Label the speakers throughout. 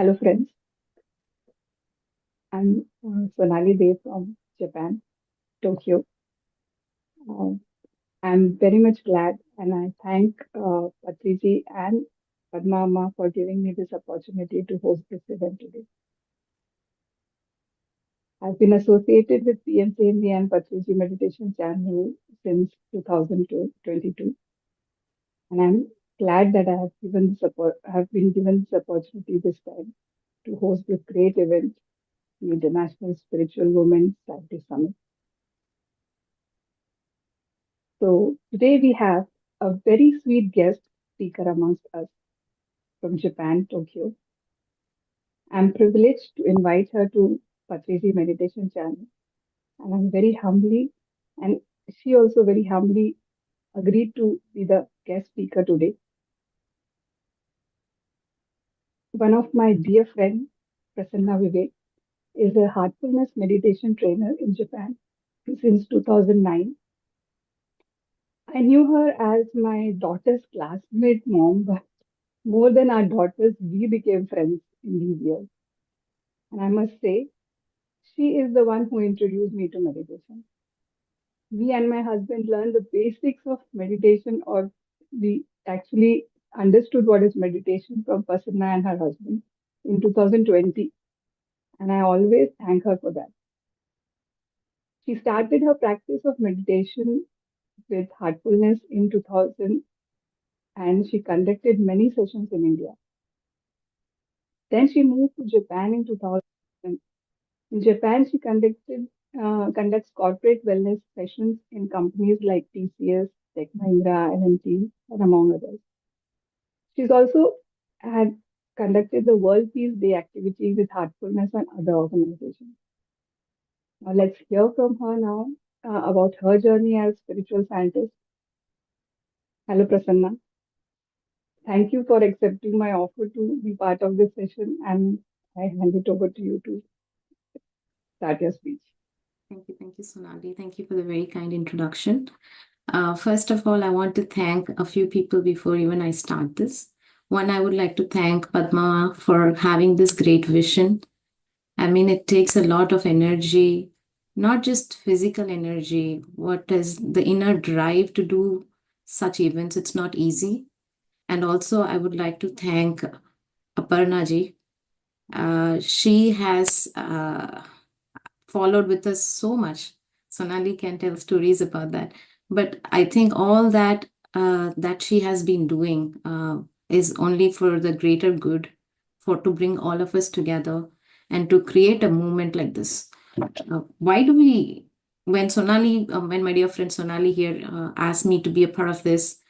Speaker 1: Hello, friends. I'm Sonali Dev from Japan, Tokyo. Uh, I'm very much glad and I thank Patriji and Padma Amma for giving me this opportunity to host this event today. I've been associated with PMCMB and Patriji Meditation Channel since 2022, and I'm glad that I have been given this opportunity this time to host this great event, the International Spiritual Women Scientist Summit. So today we have a very sweet guest speaker amongst us from Japan, Tokyo. I'm privileged to invite her to Patriji Meditation Channel, and I'm very humbly, and she also very humbly agreed to be the guest speaker today. One of my dear friends, Prasanna Vivek, is a heartfulness meditation trainer in Japan since 2009. I knew her as my daughter's classmate mom, but more than our daughters, we became friends in these years. And I must say, she is the one who introduced me to meditation. Me and my husband learned the basics of meditation, or we actually understood what is meditation from Pasanna and her husband in 2020. And I always thank her for that. She started her practice of meditation with heartfulness in 2000 and she conducted many sessions in India. Then she moved to Japan in 2000. In Japan, she conducts corporate wellness sessions in companies like TCS, Tech Mahindra, L&T, and among others. She's also had conducted the World Peace Day activity with Heartfulness and other organizations. Now, let's hear from her now about her journey as spiritual scientist. Hello, Prasanna. Thank you for accepting my offer to be part of this session, and I hand it over to you to start your speech.
Speaker 2: Thank you, Sonali. Thank you for the very kind introduction. First of all, I want to thank a few people before even I start this. One, I would like to thank Padma for having this great vision. I mean, it takes a lot of energy, not just physical energy, what is the inner drive to do such events. It's not easy. And also, I would like to thank Aparna ji. She has followed with us so much. Sonali can tell stories about that. But I think all that that she has been doing is only for the greater good, for to bring all of us together and to create a movement like this. Why do we? When my dear friend Sonali here asked me to be a part of this,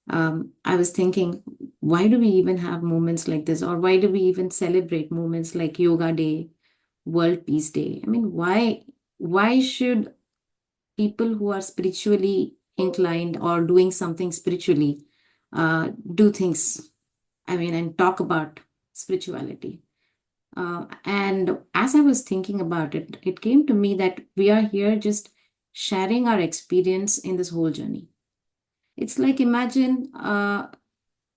Speaker 2: I was thinking, why do we even have moments like this, or why do we even celebrate moments like Yoga Day, World Peace Day? I mean, why should people who are spiritually inclined or doing something spiritually do things? I mean, and talk about spirituality. And as I was thinking about it, it came to me that we are here just sharing our experience in this whole journey. It's like imagine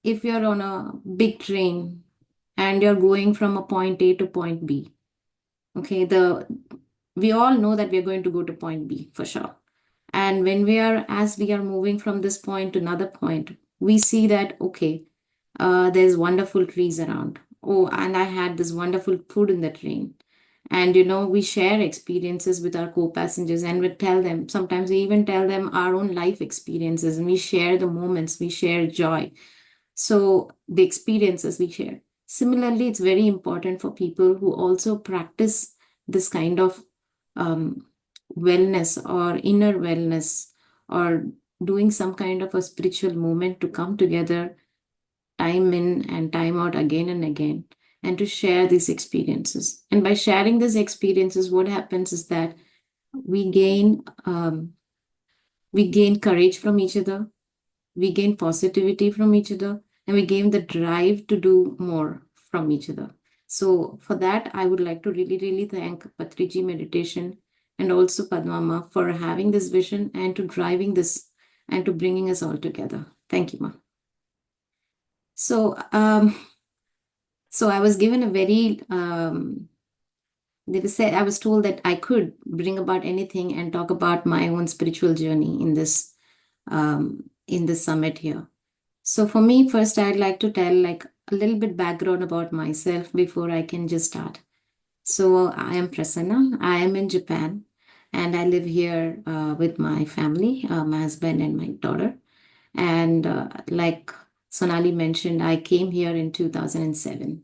Speaker 2: if you're on a big train and you're going from a point A to point B. Okay, we all know that we're going to go to point B for sure. And when as we are moving from this point to another point, we see that, okay, there's wonderful trees around. Oh, and I had this wonderful food in the train. And, we share experiences with our co-passengers and we tell them, sometimes we even tell them our own life experiences and we share the moments, we share joy. So the experiences we share. Similarly, it's very important for people who also practice this kind of um, wellness or inner wellness or doing some kind of a spiritual movement to come together time in and time out again and again and to share these experiences. And by sharing these experiences, what happens is that we gain um, we gain courage from each other, we gain positivity from each other, and we gain the drive to do more from each other. So for that, I would like to really, really thank Patriji Meditation and also Padmama for having this vision and to driving this and to bringing us all together. Thank you, Ma. So So I was given a very they were said I was told that I could bring about anything and talk about my own spiritual journey in this summit here. So for me, first I'd like to tell like a little bit background about myself before I can just start. So I am Prasanna. I am in Japan, and I live here with my family, my husband and my daughter. And like Sonali mentioned, I came here in 2007.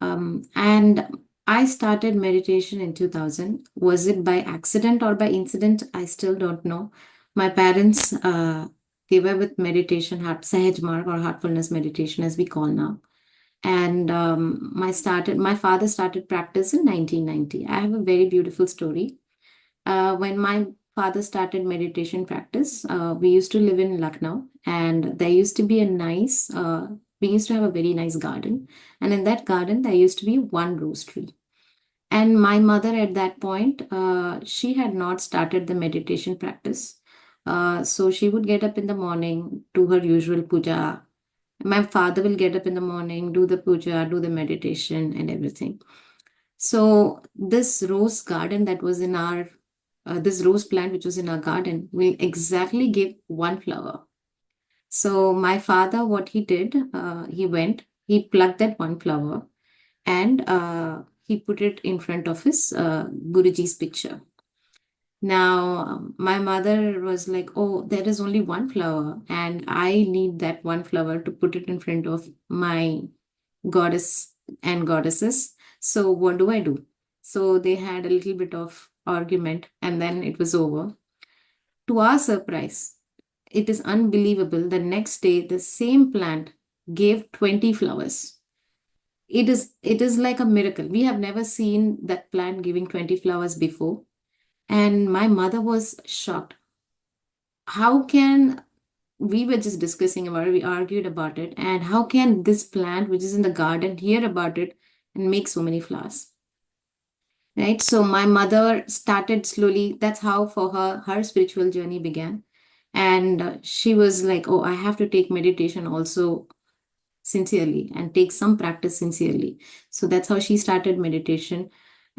Speaker 2: And I started meditation in 2000. Was it by accident or by incident? I still don't know. My parents they were with meditation, heart Sahaj Marg or heartfulness meditation, as we call now. And my father started practice in 1990. I have a very beautiful story. When my father started meditation practice, we used to live in Lucknow, and there used to be a nice, we used to have a very nice garden. And in that garden, there used to be one rose tree. And my mother, at that point, she had not started the meditation practice. So she would get up in the morning, do her usual puja. My father will get up in the morning, do the puja, do the meditation, and everything. So this rose garden that was in our this rose plant which was in our garden will exactly give one flower. So my father, what he did, he plucked that one flower, and he put it in front of his Guruji's picture. Now, my mother was like, "Oh, there is only one flower, and I need that one flower to put it in front of my goddess and goddesses. So what do I do?" So they had a little bit of argument, and then it was over. To our surprise, it is unbelievable. The next day, the same plant gave 20 flowers. It is like a miracle. We have never seen that plant giving 20 flowers before. And my mother was shocked. How can we were just discussing about it, we argued about it, and how can this plant, which is in the garden, hear about it and make so many flowers? Right. So my mother started slowly. That's how for her spiritual journey began. And she was like, oh, I have to take meditation also sincerely and take some practice sincerely. So that's how she started meditation.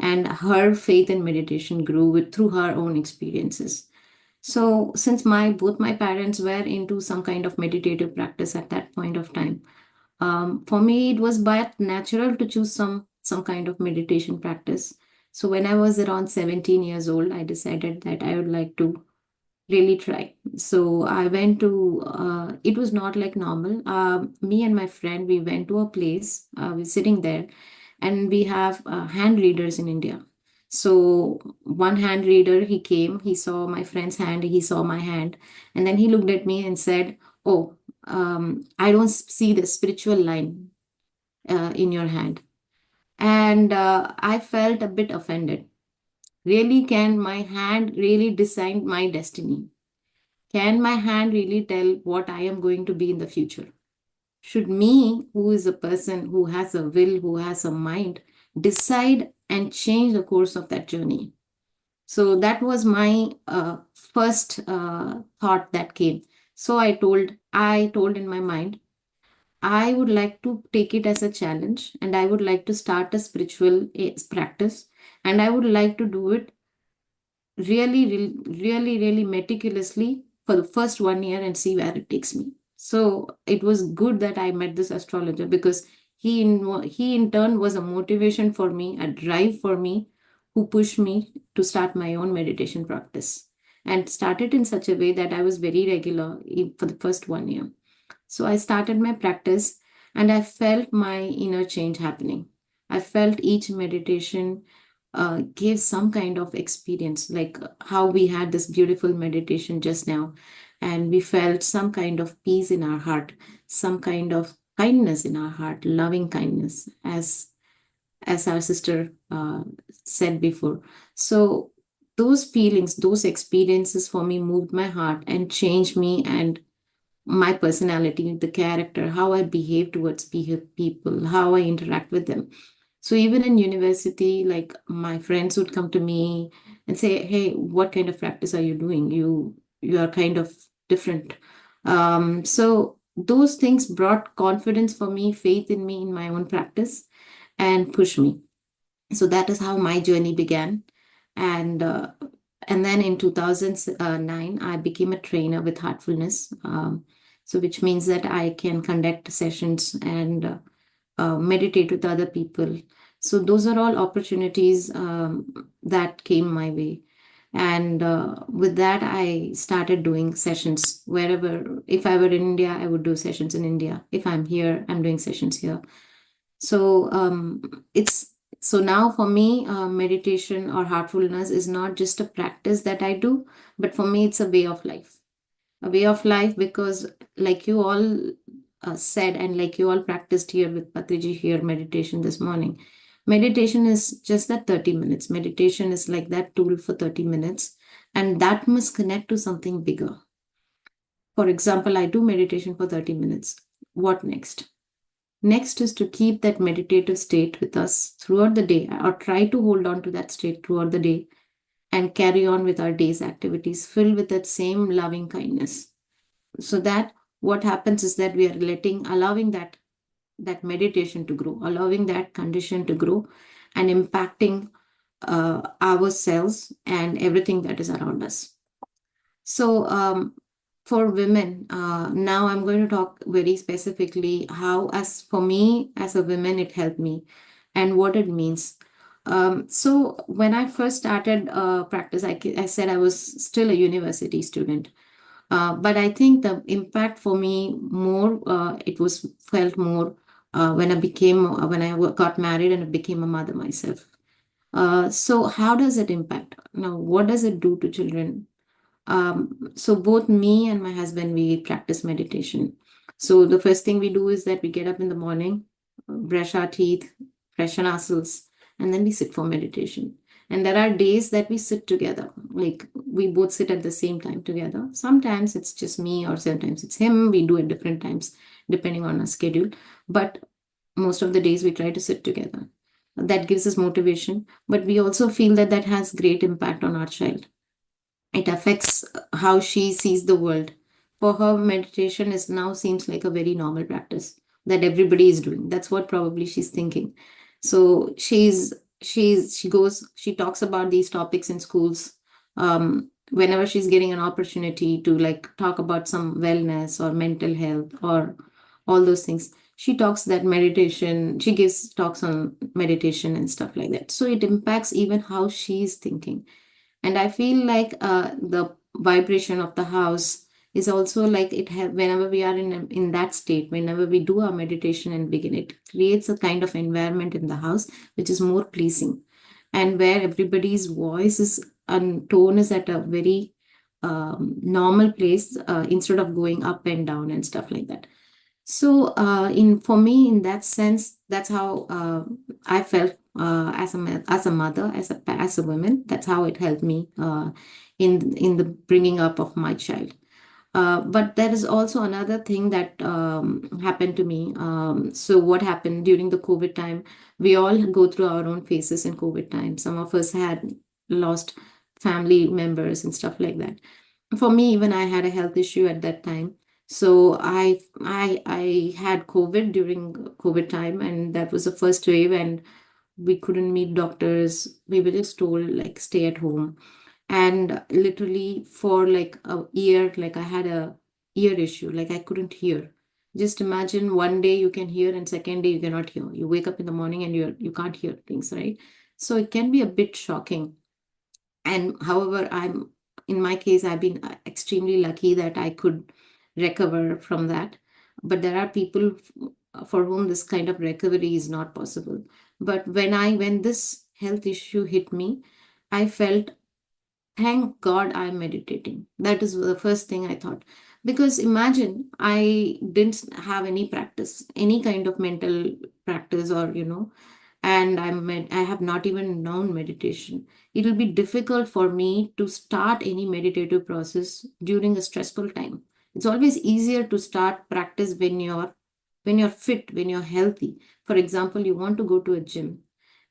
Speaker 2: And her faith in meditation grew through her own experiences. So since my both my parents were into some kind of meditative practice at that point of time, for me it was but natural to choose some kind of meditation practice. So when I was around 17 years old, I decided that I would like to really try. So I went to, it was not like normal. Me and my friend, we went to a place, we're sitting there, and we have hand readers in India. So one hand reader, he came, he saw my friend's hand, he saw my hand, and then he looked at me and said, "Oh, I don't see the spiritual line in your hand." And I felt a bit offended. Really, can my hand really decide my destiny? Can my hand really tell what I am going to be in the future? Should me, who is a person who has a will, who has a mind, decide and change the course of that journey? So that was my first thought that came. So I told in my mind, I would like to take it as a challenge, and I would like to start a spiritual practice, and I would like to do it really meticulously for the first 1 year and see where it takes me. So it was good that I met this astrologer, because he in turn was a motivation for me, a drive for me, who pushed me to start my own meditation practice, and started in such a way that I was very regular for the first 1 year. So I started my practice, and I felt my inner change happening. I felt each meditation gave some kind of experience, like how we had this beautiful meditation just now, and we felt some kind of peace in our heart, some kind of kindness in our heart, loving kindness, as our sister said before. So those feelings, those experiences for me moved my heart and changed me and my personality, the character, how I behave towards people, how I interact with them. So even in university, like my friends would come to me and say, "Hey, what kind of practice are you doing? You are kind of different." So those things brought confidence for me, faith in me, in my own practice, and pushed me. So that is how my journey began. And and then in 2009, I became a trainer with Heartfulness. So which means that I can conduct sessions and meditate with other people. So those are all opportunities that came my way. And with that, I started doing sessions wherever. If I were in India, I would do sessions in India. If I'm here, I'm doing sessions here. So it's so now for me, meditation or heartfulness is not just a practice that I do, but for me, it's a way of life. A way of life because, like you all said, and like you all practiced here with Patriji here, meditation this morning. Meditation is just that 30 minutes. Meditation is like that tool for 30 minutes, and that must connect to something bigger. For example, I do meditation for 30 minutes. What next? Next is to keep that meditative state with us throughout the day, or try to hold on to that state throughout the day and carry on with our day's activities filled with that same loving kindness. So that what happens is that we are allowing that meditation to grow, allowing that condition to grow and impacting ourselves and everything that is around us. So, for women, now I'm going to talk very specifically how, as for me, as a woman, it helped me and what it means. So, when I first started practice, I said I was still a university student. But I think the impact for me more, it was felt more when I got married and became a mother myself. So, how does it impact? Now, what does it do to children? So both me and my husband, we practice meditation. So the first thing we do is that we get up in the morning, brush our teeth, freshen ourselves, and then we sit for meditation. And there are days that we sit together, like we both sit at the same time together. Sometimes it's just me, or sometimes it's him. We do it different times depending on our schedule. But most of the days we try to sit together. That gives us motivation, but we also feel that that has great impact on our child. It affects how she sees the world. For her, meditation is now seems like a very normal practice that everybody is doing. That's what probably she's thinking. So she talks about these topics in schools. Whenever she's getting an opportunity to like talk about some wellness or mental health or all those things, she talks that meditation. She gives talks on meditation and stuff like that. So it impacts even how she's thinking. And I feel like the vibration of the house is also like whenever we are in that state, whenever we do our meditation and begin, it creates a kind of environment in the house which is more pleasing, and where everybody's voice is and tone is at a very normal place, instead of going up and down and stuff like that. So, in for me, in that sense, that's how I felt as a mother, as a woman. That's how it helped me in the bringing up of my child. But there is also another thing that happened to me. So, what happened during the COVID time? We all go through our own phases in COVID time. Some of us had lost family members and stuff like that. For me, even I had a health issue at that time. So I had COVID during COVID time, and that was the first wave, and we couldn't meet doctors. We were just told like stay at home. And literally for like a year, like I had a ear issue, like I couldn't hear. Just imagine one day you can hear and second day you cannot hear. You wake up in the morning and you can't hear things, right? So it can be a bit shocking. And however, in my case, I've been extremely lucky that I could recover from that. But there are people for whom this kind of recovery is not possible. But when this health issue hit me, I felt, thank God I'm meditating. That is the first thing I thought. Because imagine I didn't have any practice, any kind of mental practice, or and I have not even known meditation. It will be difficult for me to start any meditative process during a stressful time. It's always easier to start practice when you're fit, when you're healthy. For example, you want to go to a gym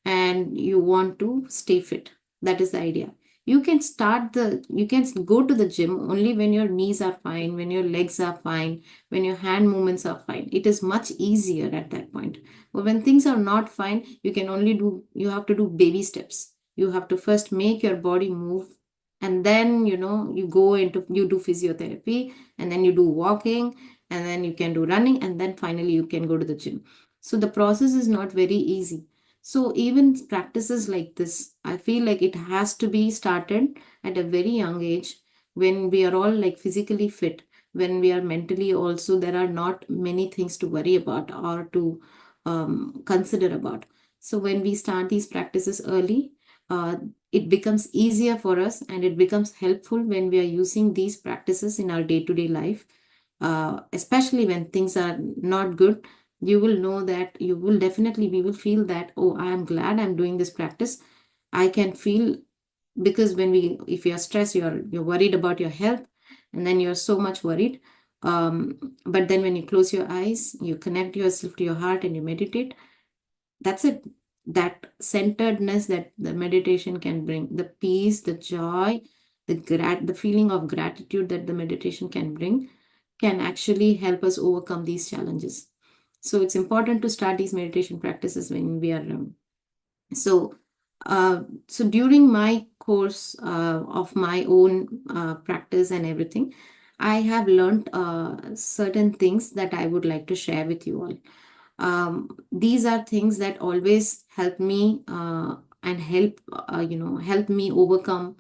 Speaker 2: and you want to stay fit. That is the idea. You can you can go to the gym only when your knees are fine, when your legs are fine, when your hand movements are fine. It is much easier at that point. But when things are not fine, you have to do baby steps. You have to first make your body move, and then, you do physiotherapy, and then you do walking, and then you can do running, and then finally you can go to the gym. So the process is not very easy. So even practices like this, I feel like it has to be started at a very young age, when we are all like physically fit, when we are mentally also, there are not many things to worry about or to consider about. So when we start these practices early, uh, it becomes easier for us, and it becomes helpful when we are using these practices in our day-to-day life, especially when things are not good. You will know that, you will definitely, we will feel that, oh, I am glad I'm doing this practice. I can feel, because if you're stressed, you're worried about your health, and then you're so much worried. But then when you close your eyes, you connect yourself to your heart and you meditate. That's it. That centeredness that the meditation can bring, the peace, the joy, the feeling of gratitude that the meditation can bring, can actually help us overcome these challenges. So it's important to start these meditation practices when we are so so during my course of my own practice and everything, I have learned certain things that I would like to share with you all. These are things that always help me, and help me overcome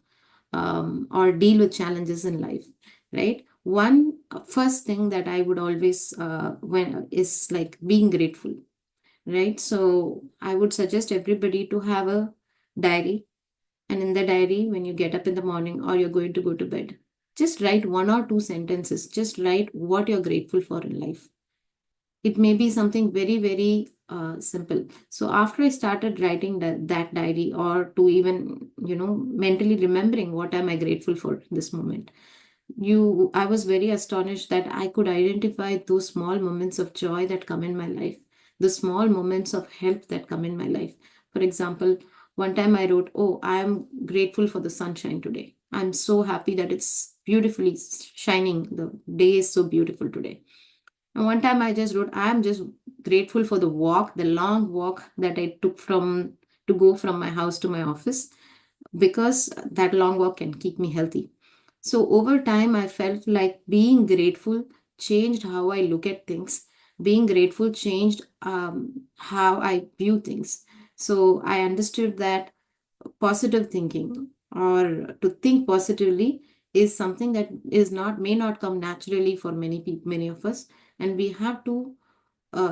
Speaker 2: or deal with challenges in life, right? One first thing that I would always when is like being grateful, right? So I would suggest everybody to have a diary, and in the diary, when you get up in the morning or you're going to go to bed, just write 1 or 2 sentences. Just write what you're grateful for in life. It may be something very, very simple. So after I started writing that diary, or to even, mentally remembering what am I grateful for this moment, I was very astonished that I could identify those small moments of joy that come in my life, the small moments of help that come in my life. For example, one time I wrote, oh, I am grateful for the sunshine today. I'm so happy that it's beautifully shining. The day is so beautiful today. And one time I just wrote, I am just grateful for the long walk that I took to go from my house to my office, because that long walk can keep me healthy. So over time, I felt like being grateful changed how I look at things. Being grateful changed how I view things. So I understood that positive thinking, or to think positively, is something that may not come naturally for many people, many of us, and we have to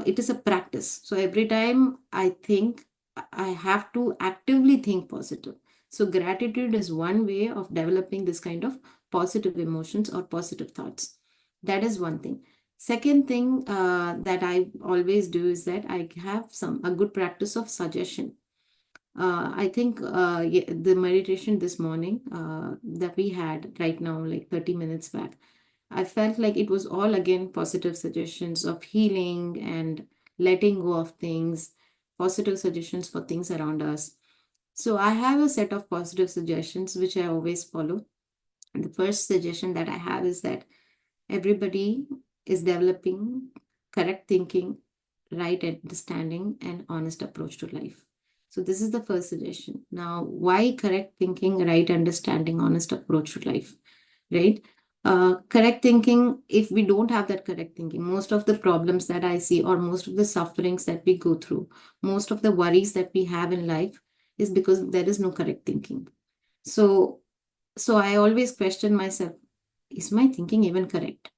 Speaker 2: it is a practice. So every time I think, I have to actively think positive. So gratitude is one way of developing this kind of positive emotions or positive thoughts. That is one thing. Second thing that I always do is that I have a good practice of suggestion. I think the meditation this morning that we had right now, like 30 minutes back, I felt like it was all again positive suggestions of healing and letting go of things, positive suggestions for things around us. So I have a set of positive suggestions which I always follow. And the first suggestion that I have is that everybody is developing correct thinking, right understanding, and honest approach to life. So, this is the first suggestion. Now, why correct thinking, right understanding, honest approach to life, right? Correct thinking, if we don't have that correct thinking, most of the problems that I see, or most of the sufferings that we go through, most of the worries that we have in life, is because there is no correct thinking. So, I always question myself, is my thinking even correct?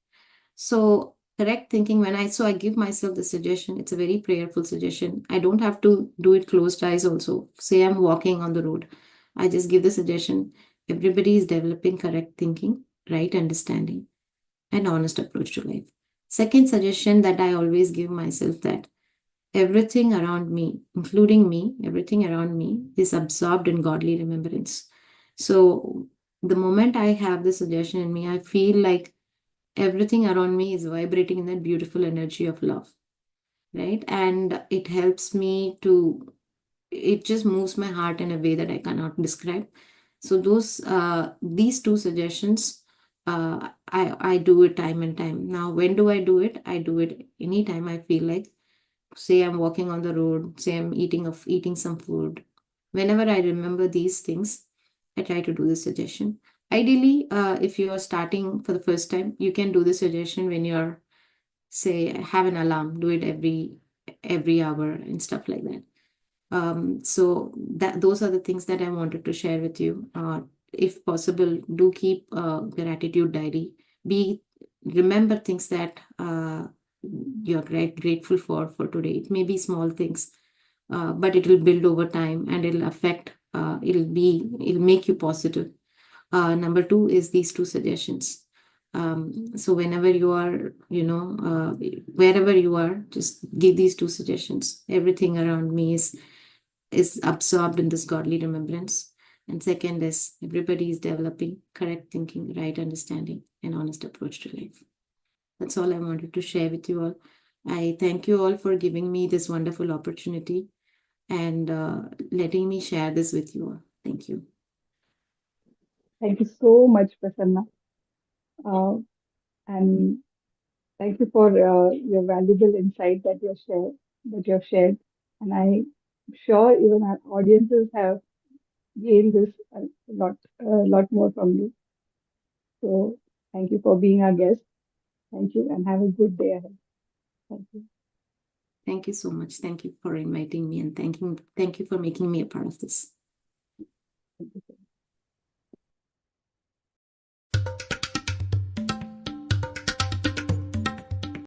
Speaker 2: So correct thinking, I give myself the suggestion, it's a very prayerful suggestion. I don't have to do it closed eyes also. Say I'm walking on the road. I just give the suggestion. Everybody is developing correct thinking, right understanding, and honest approach to life. Second suggestion that I always give myself, that everything around me, including me, everything around me is absorbed in godly remembrance. So the moment I have the suggestion in me, I feel like everything around me is vibrating in that beautiful energy of love, right? And it helps me to, it just moves my heart in a way that I cannot describe. So these two suggestions, I do it time and time. Now, when do I do it? I do it anytime I feel like. Say I'm walking on the road. Say I'm eating some food. Whenever I remember these things, I try to do the suggestion. Ideally, if you are starting for the first time, you can do the suggestion when you're, say, have an alarm. Do it every hour and stuff like that. So that those are the things that I wanted to share with you. If possible, do keep gratitude diary. Be Remember things that you're grateful for today. It may be small things, but it will build over time and it'll affect. It'll make you positive. Number two is these two suggestions. So whenever you are, wherever you are, just give these two suggestions. Everything around me is absorbed in this godly remembrance. And second is everybody is developing correct thinking, right understanding, and honest approach to life. That's all I wanted to share with you all. I thank you all for giving me this wonderful opportunity and letting me share this with you all. Thank you.
Speaker 1: Thank you so much, Prasanna. Uh, and thank you for your valuable insight that you have shared. And I'm sure even our audiences have gained this a lot more from you. So thank you for being our guest. Thank you, and have a good day ahead. Thank you.
Speaker 2: Thank you so much. Thank you for inviting me and thank you for making me a part of this.
Speaker 1: Thank you.